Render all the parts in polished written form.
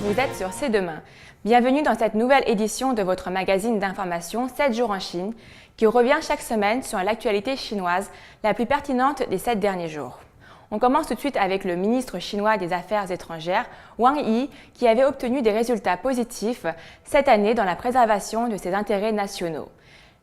vous êtes sur C'est Demain. Bienvenue dans cette nouvelle édition de votre magazine d'information 7 jours en Chine, qui revient chaque semaine sur l'actualité chinoise la plus pertinente des 7 derniers jours. On commence tout de suite avec le ministre chinois des Affaires étrangères, Wang Yi, qui avait obtenu des résultats positifs cette année dans la préservation de ses intérêts nationaux.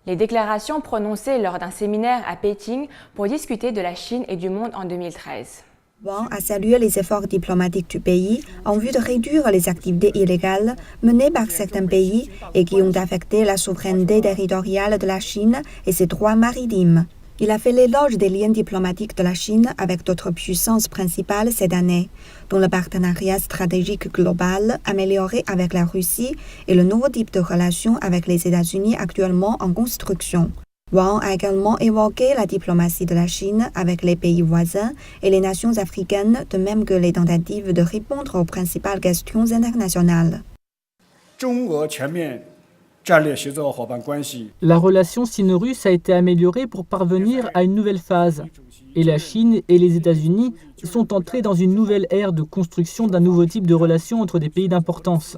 Les déclarations prononcées lors d'un séminaire à Pékin pour discuter de la Chine et du monde en 2013. Wang a salué les efforts diplomatiques du pays en vue de réduire les activités illégales menées par certains pays et qui ont affecté la souveraineté territoriale de la Chine et ses droits maritimes. Il a fait l'éloge des liens diplomatiques de la Chine avec d'autres puissances principales cette année, dont le partenariat stratégique global amélioré avec la Russie et le nouveau type de relations avec les États-Unis actuellement en construction. Wang a également évoqué la diplomatie de la Chine avec les pays voisins et les nations africaines, de même que les tentatives de répondre aux principales questions internationales. La relation sino-russe a été améliorée pour parvenir à une nouvelle phase. Et la Chine et les États-Unis sont entrés dans une nouvelle ère de construction d'un nouveau type de relation entre des pays d'importance.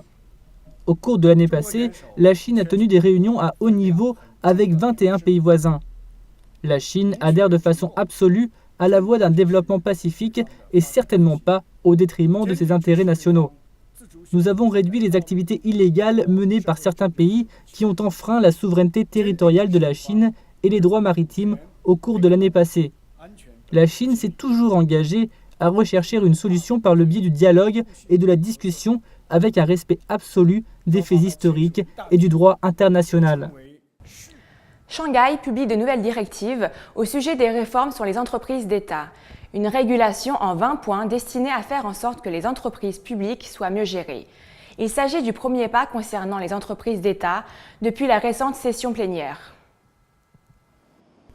Au cours de l'année passée, la Chine a tenu des réunions à haut niveau avec 21 pays voisins. La Chine adhère de façon absolue à la voie d'un développement pacifique et certainement pas au détriment de ses intérêts nationaux. Nous avons réduit les activités illégales menées par certains pays qui ont enfreint la souveraineté territoriale de la Chine et les droits maritimes au cours de l'année passée. La Chine s'est toujours engagée à rechercher une solution par le biais du dialogue et de la discussion avec un respect absolu des faits historiques et du droit international. Shanghai publie de nouvelles directives au sujet des réformes sur les entreprises d'État. Une régulation en 20 points destinée à faire en sorte que les entreprises publiques soient mieux gérées. Il s'agit du premier pas concernant les entreprises d'État depuis la récente session plénière.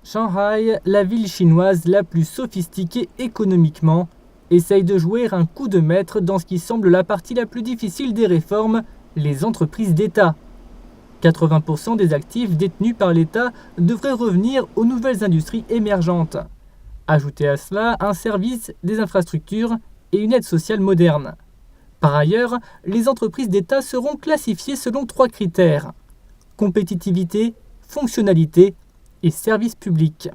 Shanghai, la ville chinoise la plus sophistiquée économiquement, essaye de jouer un coup de maître dans ce qui semble la partie la plus difficile des réformes, les entreprises d'État. 80% des actifs détenus par l'État devraient revenir aux nouvelles industries émergentes. Ajoutez à cela un service, des infrastructures et une aide sociale moderne. Par ailleurs, les entreprises d'État seront classifiées selon 3 critères: compétitivité, fonctionnalité et service public.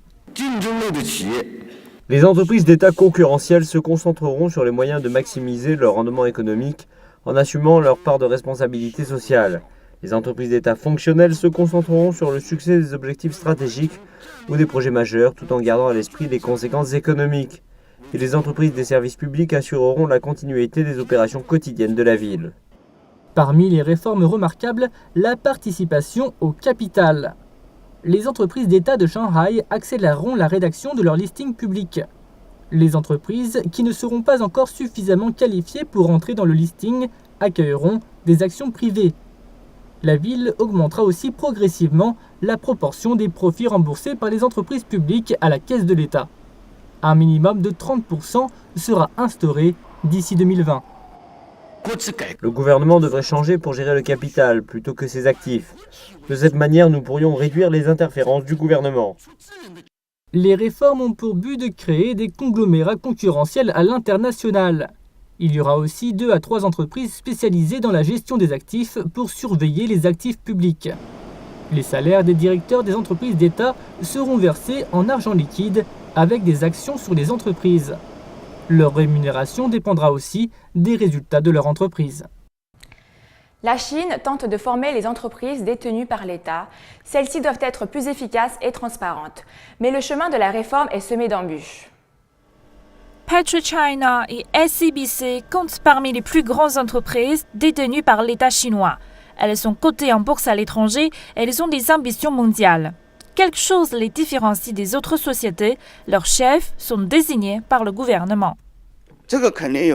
Les entreprises d'État concurrentielles se concentreront sur les moyens de maximiser leur rendement économique en assumant leur part de responsabilité sociale. Les entreprises d'État fonctionnelles se concentreront sur le succès des objectifs stratégiques ou des projets majeurs tout en gardant à l'esprit les conséquences économiques. Et les entreprises des services publics assureront la continuité des opérations quotidiennes de la ville. Parmi les réformes remarquables, la participation au capital. Les entreprises d'État de Shanghai accéléreront la rédaction de leur listing public. Les entreprises qui ne seront pas encore suffisamment qualifiées pour entrer dans le listing accueilleront des actions privées. La ville augmentera aussi progressivement la proportion des profits remboursés par les entreprises publiques à la caisse de l'État. Un minimum de 30% sera instauré d'ici 2020. Le gouvernement devrait changer pour gérer le capital plutôt que ses actifs. De cette manière, nous pourrions réduire les interférences du gouvernement. Les réformes ont pour but de créer des conglomérats concurrentiels à l'international. Il y aura aussi 2 à 3 entreprises spécialisées dans la gestion des actifs pour surveiller les actifs publics. Les salaires des directeurs des entreprises d'État seront versés en argent liquide avec des actions sur les entreprises. Leur rémunération dépendra aussi des résultats de leur entreprise. La Chine tente de former les entreprises détenues par l'État. Celles-ci doivent être plus efficaces et transparentes. Mais le chemin de la réforme est semé d'embûches. PetroChina et SCBC comptent parmi les plus grandes entreprises détenues par l'État chinois. Elles sont cotées en bourse à l'étranger et elles ont des ambitions mondiales. Quelque chose les différencie des autres sociétés, leurs chefs sont désignés par le gouvernement.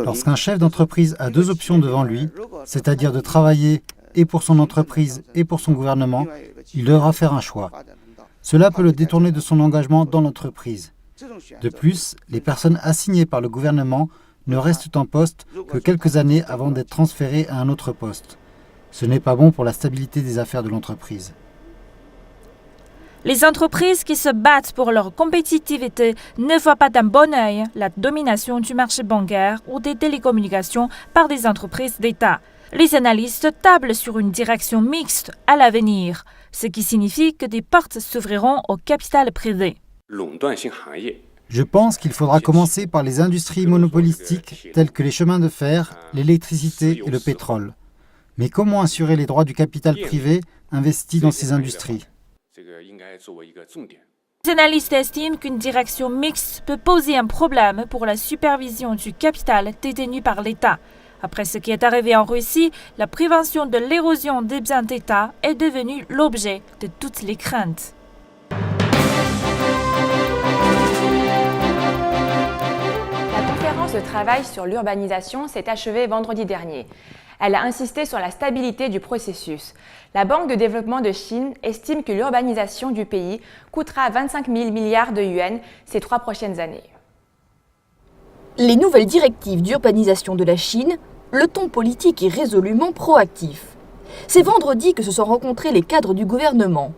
Lorsqu'un chef d'entreprise a 2 options devant lui, c'est-à-dire de travailler et pour son entreprise et pour son gouvernement, il devra faire un choix. Cela peut le détourner de son engagement dans l'entreprise. De plus, les personnes assignées par le gouvernement ne restent en poste que quelques années avant d'être transférées à un autre poste. Ce n'est pas bon pour la stabilité des affaires de l'entreprise. Les entreprises qui se battent pour leur compétitivité ne voient pas d'un bon œil la domination du marché bancaire ou des télécommunications par des entreprises d'État. Les analystes tablent sur une direction mixte à l'avenir, ce qui signifie que des portes s'ouvriront au capital privé. Je pense qu'il faudra commencer par les industries monopolistiques telles que les chemins de fer, l'électricité et le pétrole. Mais comment assurer les droits du capital privé investi dans ces industries ? Les analystes estiment qu'une direction mixte peut poser un problème pour la supervision du capital détenu par l'État. Après ce qui est arrivé en Russie, la prévention de l'érosion des biens d'État est devenue l'objet de toutes les craintes. La conférence de travail sur l'urbanisation s'est achevée vendredi dernier. Elle a insisté sur la stabilité du processus. La Banque de développement de Chine estime que l'urbanisation du pays coûtera 25 000 milliards de yuans ces 3 prochaines années. Les nouvelles directives d'urbanisation de la Chine, le ton politique est résolument proactif. C'est vendredi que se sont rencontrés les cadres du gouvernement.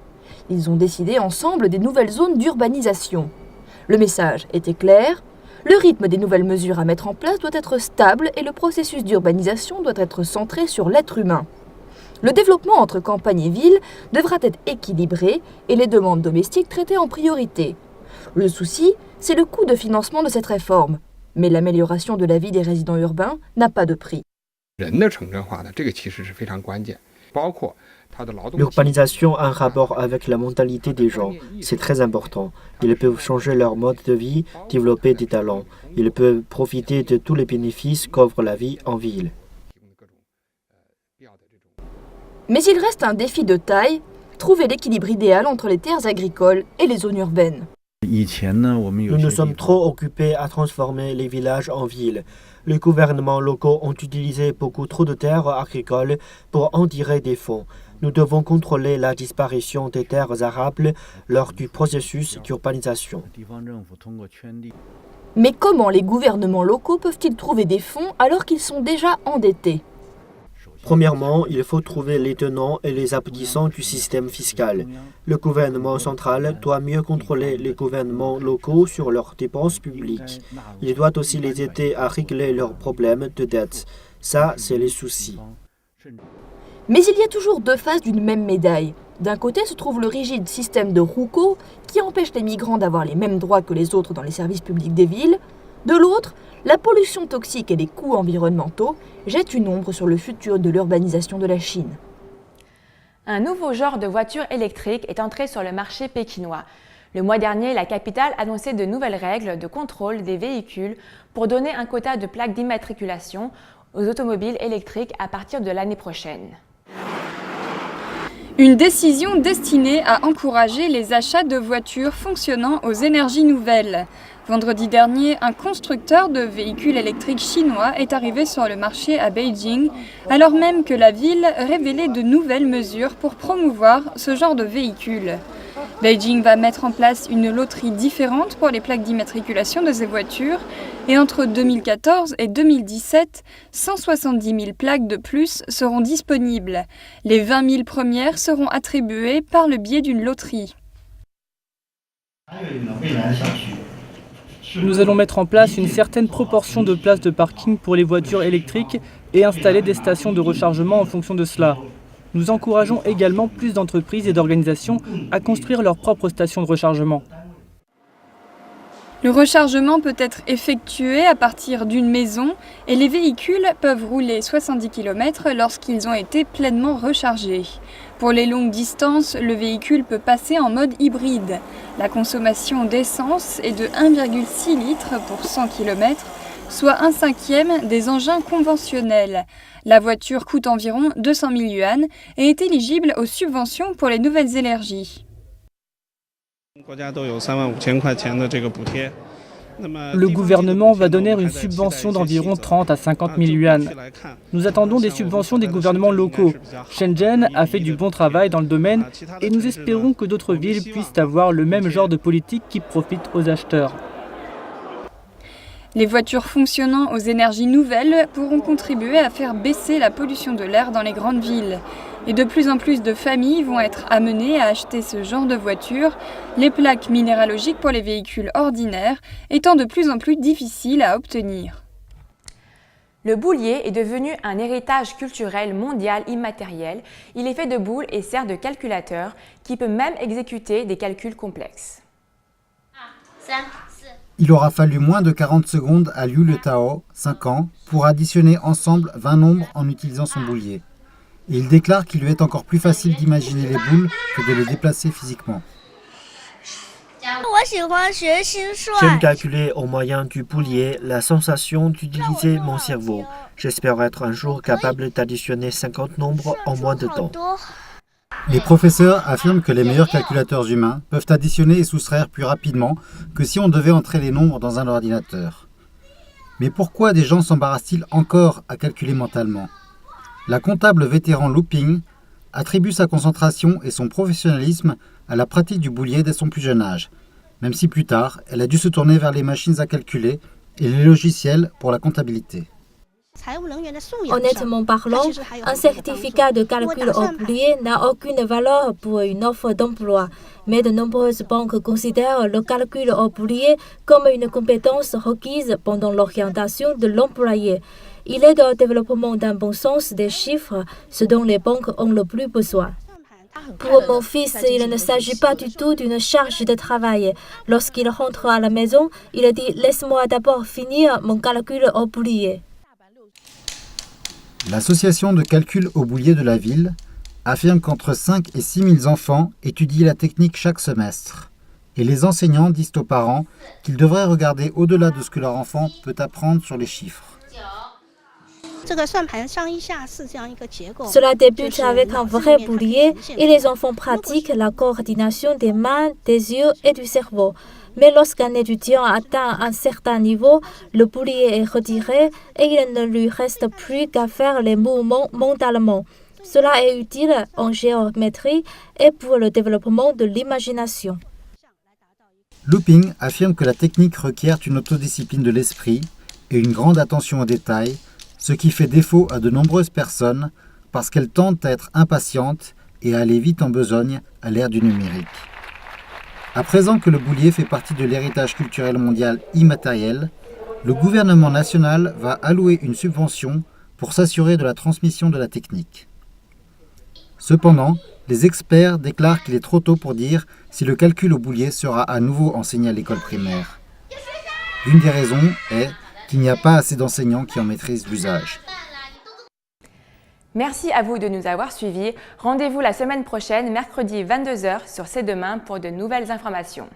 Ils ont décidé ensemble des nouvelles zones d'urbanisation. Le message était clair. Le rythme des nouvelles mesures à mettre en place doit être stable et le processus d'urbanisation doit être centré sur l'être humain. Le développement entre campagne et ville devra être équilibré et les demandes domestiques traitées en priorité. Le souci, c'est le coût de financement de cette réforme. Mais l'amélioration de la vie des résidents urbains n'a pas de prix. L'urbanisation a un rapport avec la mentalité des gens. C'est très important. Ils peuvent changer leur mode de vie, développer des talents. Ils peuvent profiter de tous les bénéfices qu'offre la vie en ville. Mais il reste un défi de taille, trouver l'équilibre idéal entre les terres agricoles et les zones urbaines. Nous nous sommes trop occupés à transformer les villages en villes. Les gouvernements locaux ont utilisé beaucoup trop de terres agricoles pour en tirer des fonds. Nous devons contrôler la disparition des terres arables lors du processus d'urbanisation. Mais comment les gouvernements locaux peuvent-ils trouver des fonds alors qu'ils sont déjà endettés ? Premièrement, il faut trouver les tenants et les aboutissants du système fiscal. Le gouvernement central doit mieux contrôler les gouvernements locaux sur leurs dépenses publiques. Il doit aussi les aider à régler leurs problèmes de dette. Ça, c'est les soucis. Mais il y a toujours deux faces d'une même médaille. D'un côté se trouve le rigide système de Rouco qui empêche les migrants d'avoir les mêmes droits que les autres dans les services publics des villes. De l'autre, la pollution toxique et les coûts environnementaux jettent une ombre sur le futur de l'urbanisation de la Chine. Un nouveau genre de voiture électrique est entré sur le marché pékinois. Le mois dernier, la capitale annonçait de nouvelles règles de contrôle des véhicules pour donner un quota de plaques d'immatriculation aux automobiles électriques à partir de l'année prochaine. Une décision destinée à encourager les achats de voitures fonctionnant aux énergies nouvelles. Vendredi dernier, un constructeur de véhicules électriques chinois est arrivé sur le marché à Beijing, alors même que la ville révélait de nouvelles mesures pour promouvoir ce genre de véhicules. Beijing va mettre en place une loterie différente pour les plaques d'immatriculation de ces voitures et entre 2014 et 2017, 170 000 plaques de plus seront disponibles. Les 20 000 premières seront attribuées par le biais d'une loterie. Nous allons mettre en place une certaine proportion de places de parking pour les voitures électriques et installer des stations de rechargement en fonction de cela. Nous encourageons également plus d'entreprises et d'organisations à construire leurs propres stations de rechargement. Le rechargement peut être effectué à partir d'une maison et les véhicules peuvent rouler 70 km lorsqu'ils ont été pleinement rechargés. Pour les longues distances, le véhicule peut passer en mode hybride. La consommation d'essence est de 1,6 litres pour 100 km, soit 1/5 des engins conventionnels. La voiture coûte environ 200 000 yuan et est éligible aux subventions pour les nouvelles énergies. Le gouvernement va donner une subvention d'environ 30 à 50 000 yuan. Nous attendons des subventions des gouvernements locaux. Shenzhen a fait du bon travail dans le domaine et nous espérons que d'autres villes puissent avoir le même genre de politique qui profite aux acheteurs. Les voitures fonctionnant aux énergies nouvelles pourront contribuer à faire baisser la pollution de l'air dans les grandes villes. Et de plus en plus de familles vont être amenées à acheter ce genre de voitures, les plaques minéralogiques pour les véhicules ordinaires étant de plus en plus difficiles à obtenir. Le boulier est devenu un héritage culturel mondial immatériel. Il est fait de boules et sert de calculateur qui peut même exécuter des calculs complexes. Il aura fallu moins de 40 secondes à Liu Letao, 5 ans, pour additionner ensemble 20 nombres en utilisant son boulier. Et il déclare qu'il lui est encore plus facile d'imaginer les boules que de les déplacer physiquement. J'aime calculer au moyen du boulier la sensation d'utiliser mon cerveau. J'espère être un jour capable d'additionner 50 nombres en moins de temps. Les professeurs affirment que les meilleurs calculateurs humains peuvent additionner et soustraire plus rapidement que si on devait entrer les nombres dans un ordinateur. Mais pourquoi des gens s'embarrassent-ils encore à calculer mentalement? La comptable vétéran Lu Ping attribue sa concentration et son professionnalisme à la pratique du boulier dès son plus jeune âge, même si plus tard, elle a dû se tourner vers les machines à calculer et les logiciels pour la comptabilité. Honnêtement parlant, un certificat de calcul au boulier n'a aucune valeur pour une offre d'emploi, mais de nombreuses banques considèrent le calcul au boulier comme une compétence requise pendant l'orientation de l'employé. Il aide au développement d'un bon sens des chiffres, ce dont les banques ont le plus besoin. Pour mon fils, il ne s'agit pas du tout d'une charge de travail. Lorsqu'il rentre à la maison, il dit « Laisse-moi d'abord finir mon calcul au boulier ». L'association de calcul au boulier de la ville affirme qu'entre 5 et 6 000 enfants étudient la technique chaque semestre. Et les enseignants disent aux parents qu'ils devraient regarder au-delà de ce que leur enfant peut apprendre sur les chiffres. Cela débute avec un vrai boulier et les enfants pratiquent la coordination des mains, des yeux et du cerveau. Mais lorsqu'un étudiant atteint un certain niveau, le boulier est retiré et il ne lui reste plus qu'à faire les mouvements mentalement. Cela est utile en géométrie et pour le développement de l'imagination. Lu Ping affirme que la technique requiert une autodiscipline de l'esprit et une grande attention aux détails, ce qui fait défaut à de nombreuses personnes parce qu'elles tendent à être impatientes et à aller vite en besogne à l'ère du numérique. À présent que le boulier fait partie de l'héritage culturel mondial immatériel, le gouvernement national va allouer une subvention pour s'assurer de la transmission de la technique. Cependant, les experts déclarent qu'il est trop tôt pour dire si le calcul au boulier sera à nouveau enseigné à l'école primaire. L'une des raisons est qu'il n'y a pas assez d'enseignants qui en maîtrisent l'usage. Merci à vous de nous avoir suivis. Rendez-vous la semaine prochaine, mercredi 22h sur C'est Demain pour de nouvelles informations.